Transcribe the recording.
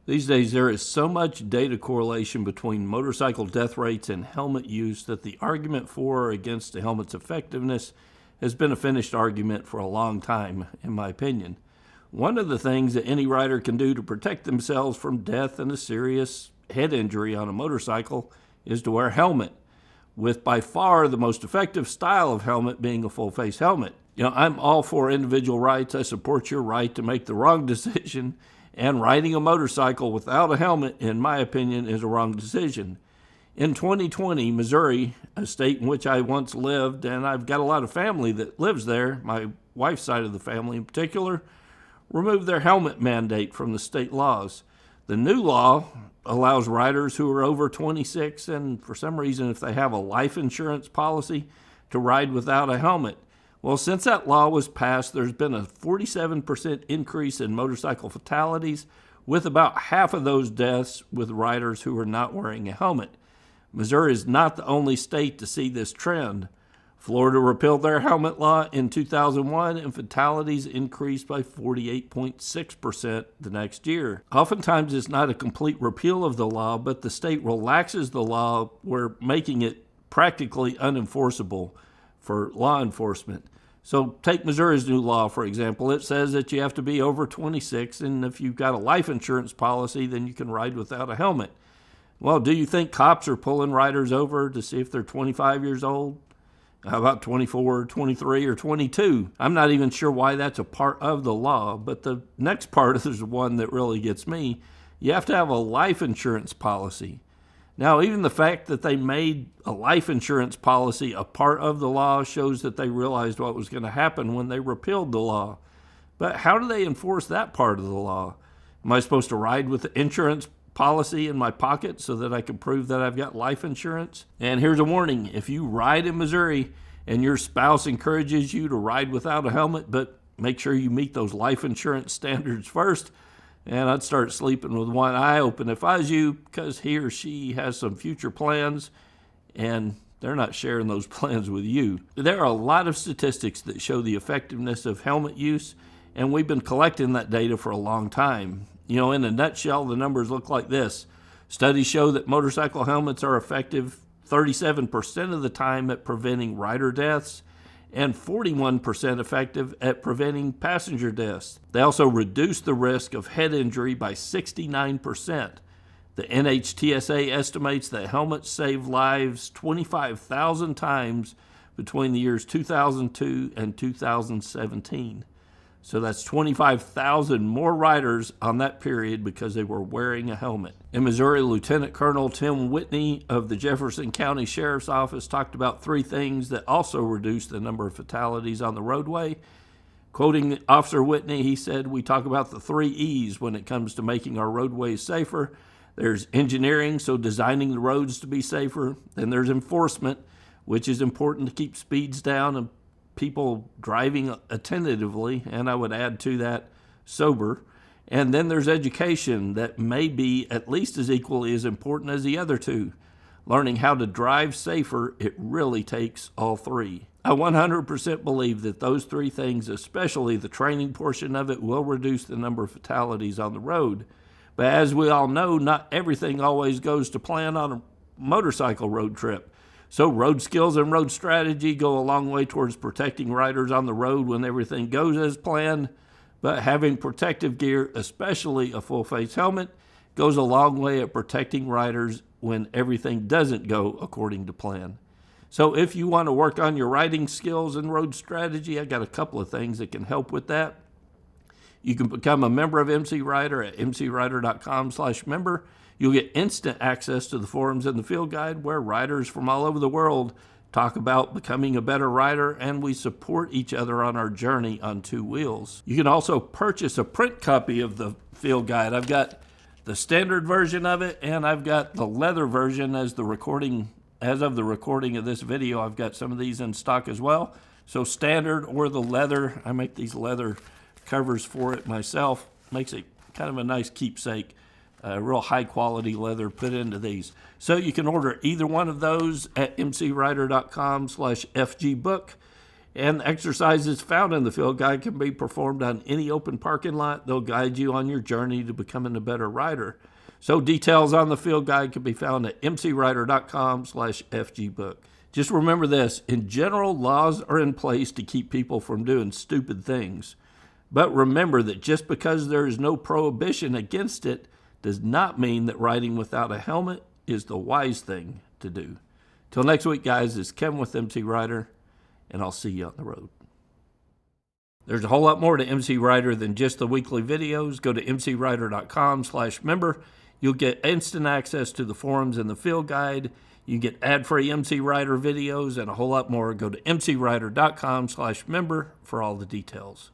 These days, there is so much data correlation between motorcycle death rates and helmet use that the argument for or against a helmet's effectiveness has been a finished argument for a long time, in my opinion. One of the things that any rider can do to protect themselves from death and a serious head injury on a motorcycle is to wear a helmet, with by far the most effective style of helmet being a full-face helmet. I'm all for individual rights. I support your right to make the wrong decision, and riding a motorcycle without a helmet, in my opinion, is a wrong decision. In 2020, Missouri, a state in which I once lived, and I've got a lot of family that lives there, my wife's side of the family in particular, removed their helmet mandate from the state laws. The new law allows riders who are over 26 and for some reason if they have a life insurance policy to ride without a helmet. Well, since that law was passed, there's been a 47% increase in motorcycle fatalities, with about half of those deaths with riders who are not wearing a helmet. Missouri is not the only state to see this trend. Florida repealed their helmet law in 2001, and fatalities increased by 48.6% the next year. Oftentimes, it's not a complete repeal of the law, but the state relaxes the law, where making it practically unenforceable for law enforcement. So take Missouri's new law, for example. It says that you have to be over 26, and if you've got a life insurance policy, then you can ride without a helmet. Well, do you think cops are pulling riders over to see if they're 25 years old? How about 24, 23, or 22? I'm not even sure why that's a part of the law, but the next part is the one that really gets me. You have to have a life insurance policy. Now, even the fact that they made a life insurance policy a part of the law shows that they realized what was going to happen when they repealed the law. But how do they enforce that part of the law? Am I supposed to ride with the insurance policy in my pocket so that I can prove that I've got life insurance? And here's a warning. If you ride in Missouri and your spouse encourages you to ride without a helmet, but make sure you meet those life insurance standards first, and I'd start sleeping with one eye open if I was you, because he or she has some future plans and they're not sharing those plans with you. There are a lot of statistics that show the effectiveness of helmet use, and we've been collecting that data for a long time. In a nutshell, the numbers look like this. Studies show that motorcycle helmets are effective 37% of the time at preventing rider deaths, and 41% effective at preventing passenger deaths. They also reduce the risk of head injury by 69%. The NHTSA estimates that helmets save lives 25,000 times between the years 2002 and 2017. So that's 25,000 more riders on that period because they were wearing a helmet. In Missouri, Lieutenant Colonel Tim Whitney of the Jefferson County Sheriff's Office talked about three things that also reduce the number of fatalities on the roadway. Quoting Officer Whitney, he said, "We talk about the 3 E's when it comes to making our roadways safer. There's engineering, so designing the roads to be safer. Then there's enforcement, which is important to keep speeds down and people driving attentively, and I would add to that sober. And then there's education that may be at least as equally as important as the other two. Learning how to drive safer, it really takes all three." I 100% believe that those three things, especially the training portion of it, will reduce the number of fatalities on the road. But as we all know, not everything always goes to plan on a motorcycle road trip. So road skills and road strategy go a long way towards protecting riders on the road when everything goes as planned. But having protective gear, especially a full-face helmet, goes a long way at protecting riders when everything doesn't go according to plan. So if you want to work on your riding skills and road strategy, I got a couple of things that can help with that. You can become a member of MCrider at mcrider.com/member. You'll get instant access to the forums and the field guide where riders from all over the world talk about becoming a better rider, and we support each other on our journey on two wheels. You can also purchase a print copy of the field guide. I've got the standard version of it, and I've got the leather version as of the recording of this video. I've got some of these in stock as well. So standard or the leather, I make these leather covers for it myself. Makes it kind of a nice keepsake. Real high quality leather put into these. So you can order either one of those at mcrider.com/FGbook. And the exercises found in the field guide can be performed on any open parking lot. They'll guide you on your journey to becoming a better rider. So details on the field guide can be found at mcrider.com/fgbook. Just remember this, in general, laws are in place to keep people from doing stupid things. But remember that just because there is no prohibition against it does not mean that riding without a helmet is the wise thing to do. Till next week, guys, it's Kevin with MCrider, and I'll see you on the road. There's a whole lot more to MCrider than just the weekly videos. Go to mcrider.com/member. You'll get instant access to the forums and the field guide. You get ad-free MCrider videos and a whole lot more. Go to mcrider.com/member for all the details.